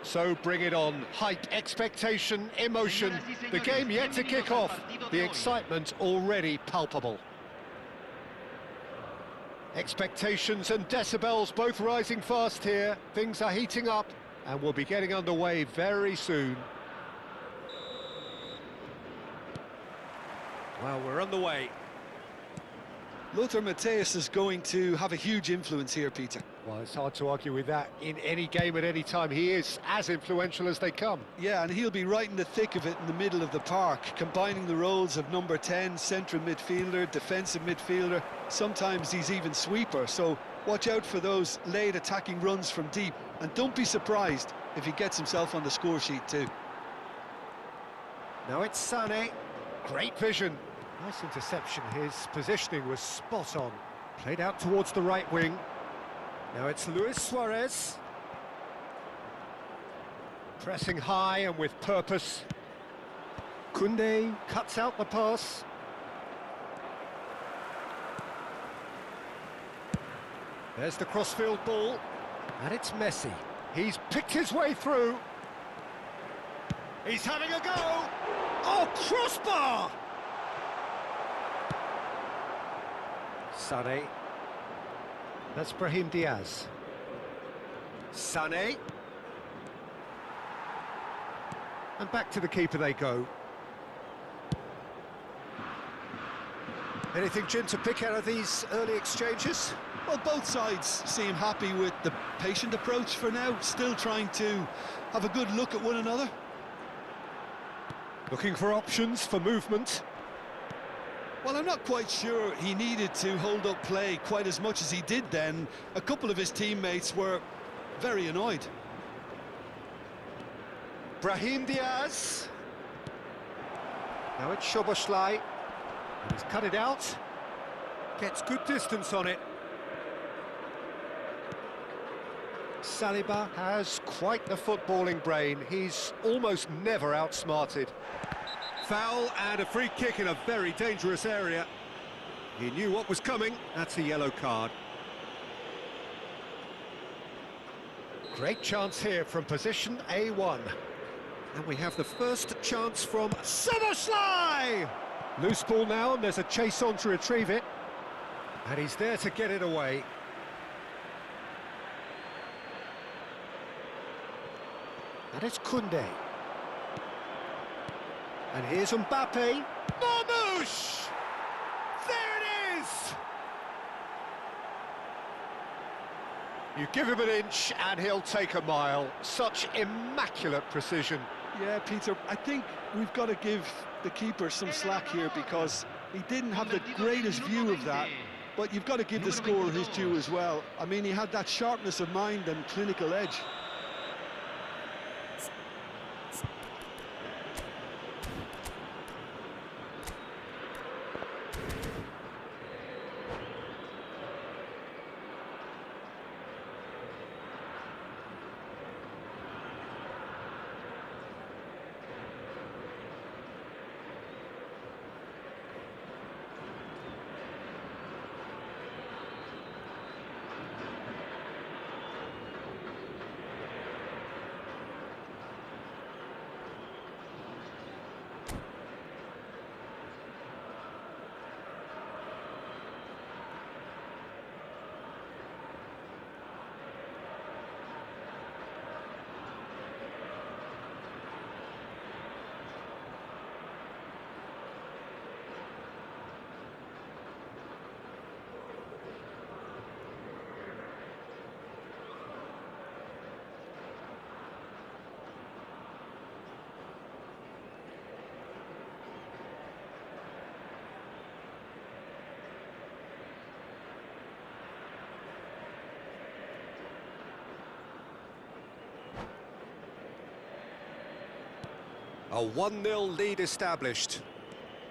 So bring it on. Hype, expectation, emotion. The game yet to kick off. The excitement already palpable. Expectations and decibels both rising fast here. Things are heating up and we'll be getting underway very soon. Well, we're on the way. Lothar Matthäus is going to have a huge influence here, Peter. Well, it's hard to argue with that. In any game at any time, he is as influential as they come. Yeah, and he'll be right in the thick of it in the middle of the park, combining the roles of number 10, central midfielder, defensive midfielder. Sometimes he's even sweeper, so watch out for those late attacking runs from deep. And don't be surprised if he gets himself on the score sheet too. Now it's Sané. Great vision. Nice interception. His positioning was spot on. Played out towards the right wing. Now it's Luis Suarez. Pressing high and with purpose. Koundé cuts out the pass. There's the crossfield ball. And it's Messi. He's picked his way through. He's having a go. Oh, crossbar! Sané. That's Brahim Diaz. Sané. And back to the keeper they go. Anything, Jim, to pick out of these early exchanges? Well, both sides seem happy with the patient approach for now, still trying to have a good look at one another. Looking for options for movement. Well, I'm not quite sure he needed to hold up play quite as much as he did then. A couple of his teammates were very annoyed. Brahim Diaz. Now it's Szoboszlai. He's cut it out. Gets good distance on it. Saliba has quite the footballing brain. He's almost never outsmarted. Foul and a free kick in a very dangerous area. He knew what was coming. That's a yellow card. Great chance here from position A1. And we have the first chance from Szoboszlai! Loose ball now, and there's a chase on to retrieve it. And he's there to get it away. And it's Koundé. And here's Mbappe. Marmoush! There it is! You give him an inch and he'll take a mile. Such immaculate precision. Yeah, Peter, I think we've got to give the keeper some slack here because he didn't have the greatest view of that. But you've got to give the scorer his due as well. I mean, he had that sharpness of mind and clinical edge. A 1-0 lead established.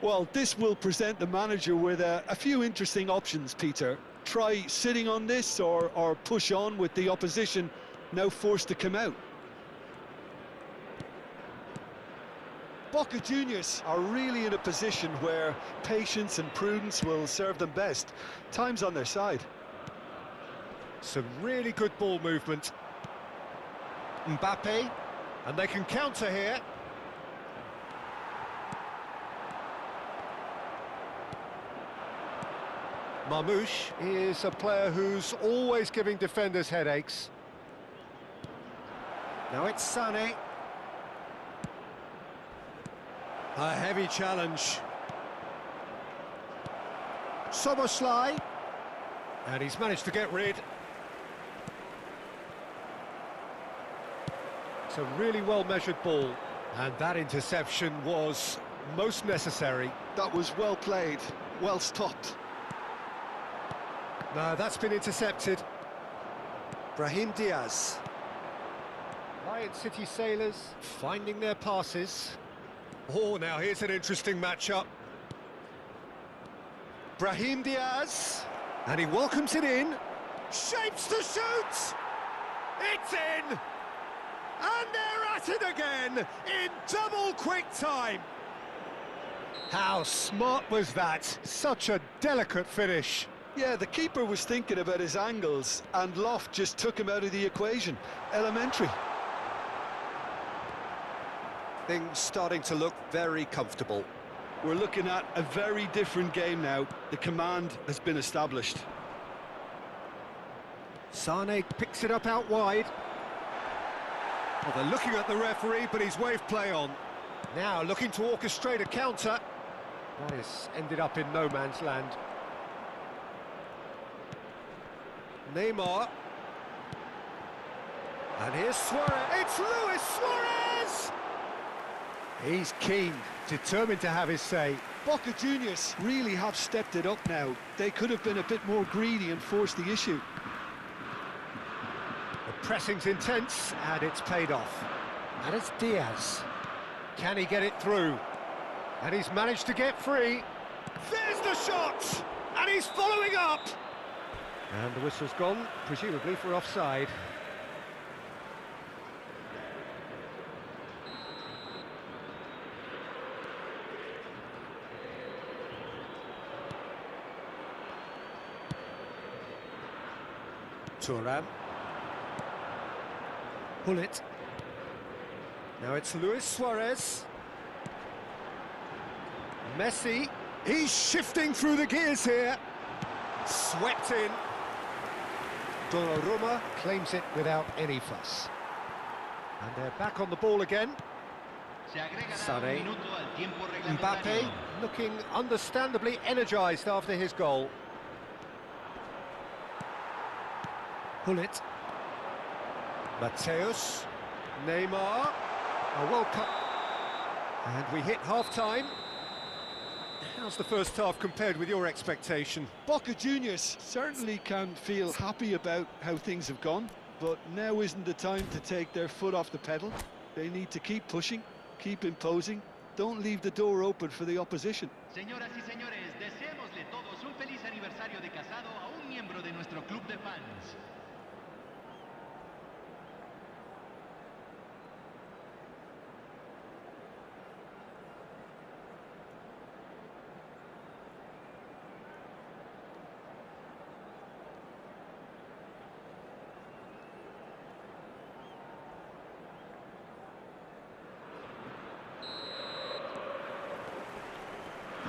Well, this will present the manager with a few interesting options, Peter. Try sitting on this or push on with the opposition now forced to come out. Boca Juniors are really in a position where patience and prudence will serve them best. Time's on their side. Some really good ball movement. Mbappe. And they can counter here. Marmoush is a player who's always giving defenders headaches. Now it's Sané. A heavy challenge. Soboslai. And he's managed to get rid. It's a really well-measured ball. And that interception was most necessary. That was well played, well stopped. No, that's been intercepted. Brahim Diaz. Lion City Sailors finding their passes. Oh, now here's an interesting matchup. Brahim Diaz. And he welcomes it in. Shapes to shoot! It's in! And they're at it again in double quick time. How smart was that? Such a delicate finish. Yeah, the keeper was thinking about his angles, and Loft just took him out of the equation. Elementary. Things starting to look very comfortable. We're looking at a very different game now. The command has been established. Sané picks it up out wide. Well, they're looking at the referee, but he's waved play on. Now looking to orchestrate a counter. That has ended up in no man's land. Neymar. And here's Suarez. It's Luis Suarez! He's keen, determined to have his say. Boca Juniors really have stepped it up now. They could have been a bit more greedy and forced the issue. The pressing's intense, and it's paid off. And it's Diaz. Can he get it through? And he's managed to get free. There's the shot! And he's following up! And the whistle's gone, presumably for offside. Thuram. Pull it. Now it's Luis Suarez. Messi. He's shifting through the gears here. Swept in. Donnarumma claims it without any fuss. And they're back on the ball again. Sané. Mbappe looking understandably organised after his goal. Pull it. Mateus. Neymar. A World Cup. And we hit half-time. How's the first half compared with your expectation? Boca Juniors certainly can feel happy about how things have gone, but now isn't the time to take their foot off the pedal. They need to keep pushing, keep imposing, don't leave the door open for the opposition. Señoras y señores, deseémosle todos un feliz aniversario de casado a un miembro de nuestro club de fans.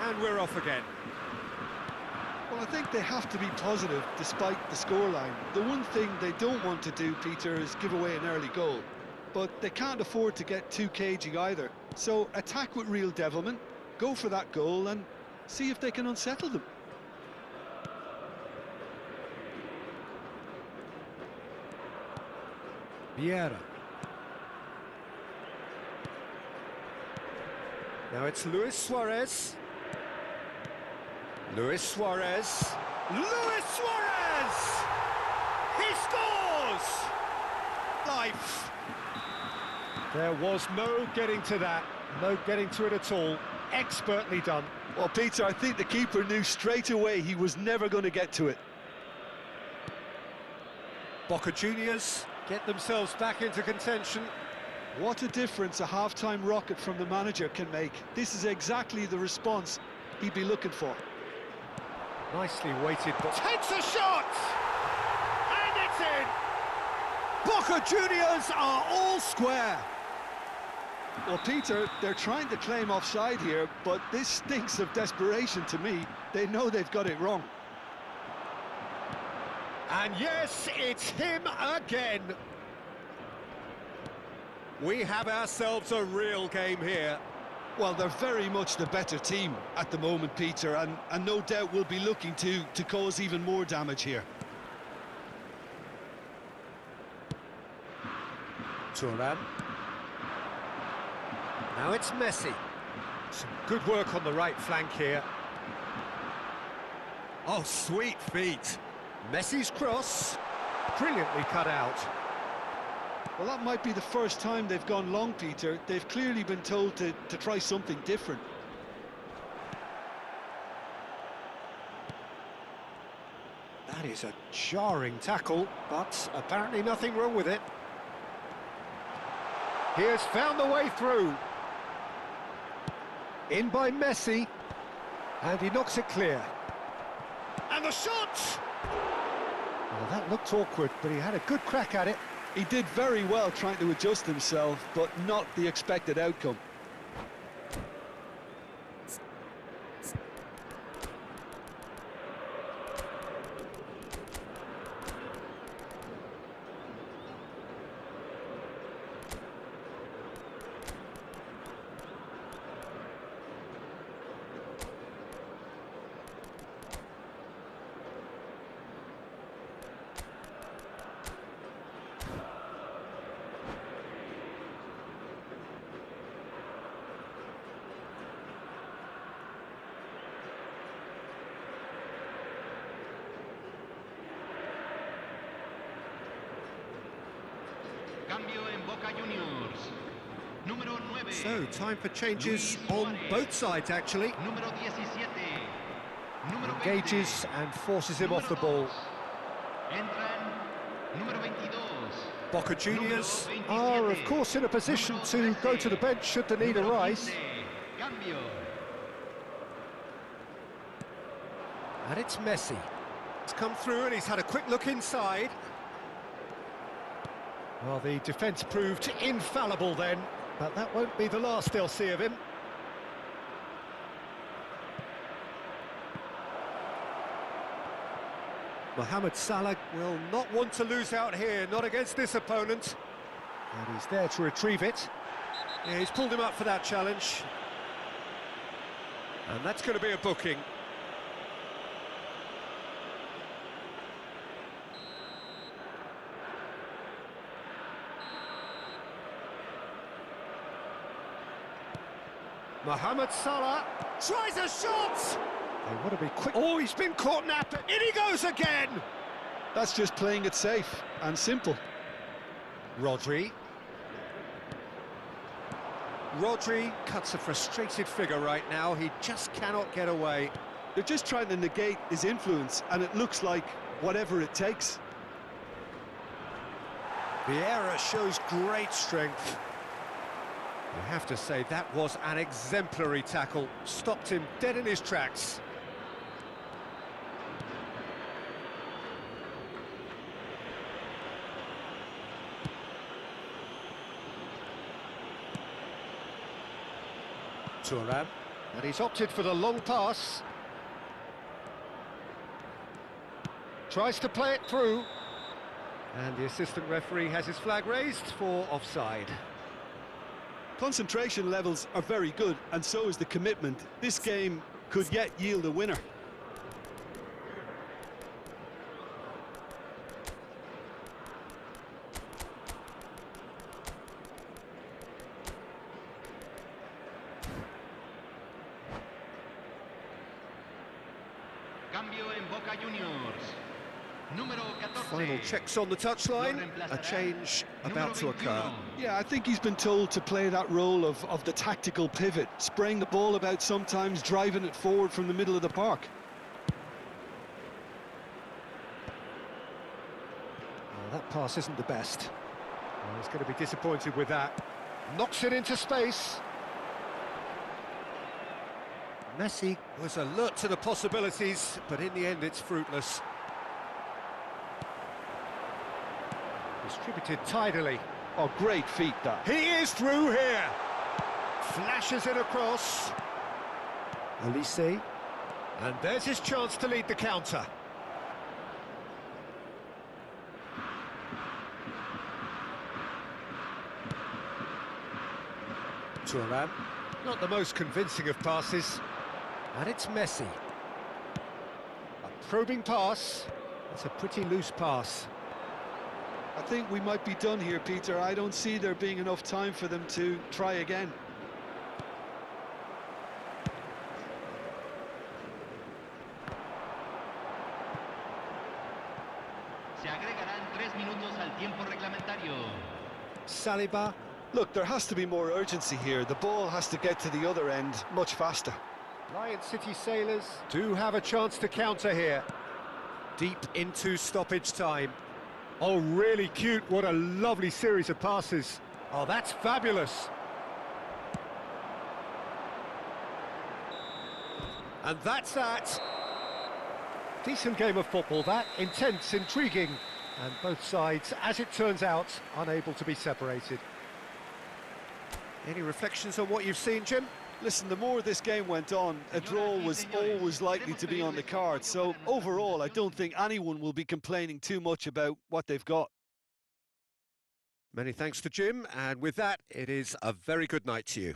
And we're off again. Well, I think they have to be positive despite the scoreline. The one thing they don't want to do, Peter, is give away an early goal. But they can't afford to get too cagey either. So attack with real devilment, go for that goal and see if they can unsettle them. Vieira. Now it's Luis Suarez. Luis Suarez. Luis Suarez! He scores! Life. There was no getting to that. No getting to it at all. Expertly done. Well, Peter, I think the keeper knew straight away he was never going to get to it. Boca Juniors get themselves back into contention. What a difference a half-time rocket from the manager can make. This is exactly the response he'd be looking for. Nicely weighted, but takes a shot! And it's in! Boca Juniors are all square. Well, Peter, they're trying to claim offside here, but this stinks of desperation to me. They know they've got it wrong. And yes, it's him again. We have ourselves a real game here. Well, they're very much the better team at the moment, Peter, and no doubt will be looking to cause even more damage here. Thuram. Now it's Messi. Some good work on the right flank here. Oh, sweet feet. Messi's cross. Brilliantly cut out. Well, that might be the first time they've gone long, Peter. They've clearly been told to try something different. That is a jarring tackle, but apparently nothing wrong with it. He has found the way through. In by Messi. And he knocks it clear. And the shot! Well, that looked awkward, but he had a good crack at it. He did very well trying to adjust himself, but not the expected outcome. Cambio en Boca Juniors. Número 9. So, time for changes on both sides, actually. Número 17. Número 20. Engages and forces him off the ball. Entran número 22. Boca Juniors are, of course, in a position to go to the bench should the need arise. Cambio. And it's Messi. He's come through and he's had a quick look inside. Well, the defence proved infallible then, but that won't be the last they'll see of him. Mohamed Salah will not want to lose out here, not against this opponent. And he's there to retrieve it. Yeah, he's pulled him up for that challenge. And that's going to be a booking. Mohamed Salah tries a shot! They want to be quick. Oh, he's been caught napping. In he goes again! That's just playing it safe and simple. Rodri. Rodri cuts a frustrated figure right now. He just cannot get away. They're just trying to negate his influence, and it looks like whatever it takes. The error shows great strength. I have to say, that was an exemplary tackle. Stopped him dead in his tracks. Thuram, and he's opted for the long pass. Tries to play it through. And the assistant referee has his flag raised for offside. Concentration levels are very good, and so is the commitment. This game could yet yield a winner. Cambio en Boca Juniors. Número 14. Final checks on the touchline. A change about to occur. Yeah, I think he's been told to play that role of the tactical pivot, spraying the ball about sometimes, driving it forward from the middle of the park. Well, that pass isn't the best. Well, he's going to be disappointed with that. Knocks it into space. Messi was alert to the possibilities, but in the end it's fruitless. Distributed tidily. Oh, great feat, that. He is through here. Flashes it across. Elise. And there's his chance to lead the counter. Thuram. Not the most convincing of passes. And it's Messi. A probing pass. It's a pretty loose pass. I think we might be done here, Peter. I don't see there being enough time for them to try again. Se agregarán 3 minutos al tiempo reglamentario. Saliba. Look, there has to be more urgency here. The ball has to get to the other end much faster. Lion City Sailors do have a chance to counter here. Deep into stoppage time. Oh, really cute. What a lovely series of passes. Oh, that's fabulous. And that's that. Decent game of football, that. Intense, intriguing. And both sides, as it turns out, unable to be separated. Any reflections on what you've seen, Jim? Listen, the more this game went on, a draw was always likely to be on the card. So overall, I don't think anyone will be complaining too much about what they've got. Many thanks to Jim, and with that, it is a very good night to you.